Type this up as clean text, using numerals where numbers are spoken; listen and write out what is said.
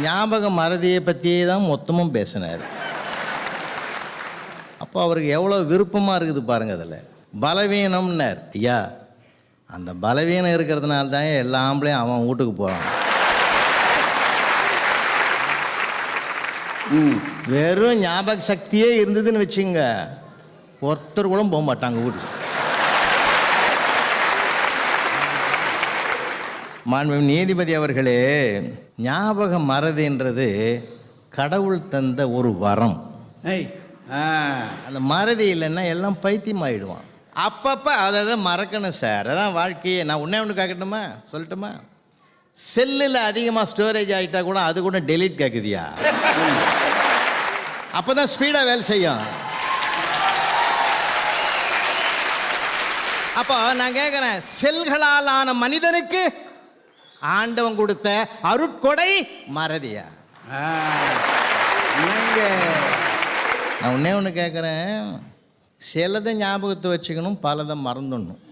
ஞாபக மறதியை பற்றியே தான் மொத்தமும் பேசினார். அப்போ அவருக்கு எவ்வளோ விருப்பமாக இருக்குது பாருங்கள். அதில் பலவீனம்னார். ஐயா, அந்த பலவீனம் இருக்கிறதுனால தான் எல்லா ஆம்பளையும் அவன் வீட்டுக்கு போகிறான். வெறும் ஞாபக சக்தியே இருந்ததுன்னு வச்சுங்க, ஒருத்தர் கூட போக மாட்டாங்க வீட்டுக்கு. மாண்பு நீதிபதி அவர்களே, ஞாபக மறதின்றது கடவுள் தந்த ஒரு வரம். அந்த மறதி இல்லைன்னா எல்லாம் பைத்தியம் ஆகிடுவான். அப்பப்போ அதை மறக்கணும் சார். அதான் வாழ்க்கையே. நான் ஒன்று கேட்கட்டுமா, சொல்லட்டுமா? செல்லில் அதிகமாக ஸ்டோரேஜ் ஆகிட்டா கூட அது கூட டெலீட் கேட்குதியா? அப்போ தான் ஸ்பீடாக வேலை செய்யும். அப்போ நான் கேட்குறேன், செல்களால் ஆன மனிதனுக்கு ஆண்டவன் கொடுத்த அருட்கொடை மறதியா? நான் ஒன்றே ஒன்று கேட்குறேன், சிலதை ஞாபகத்தை வச்சுக்கணும், பலதை மறந்துடணும்.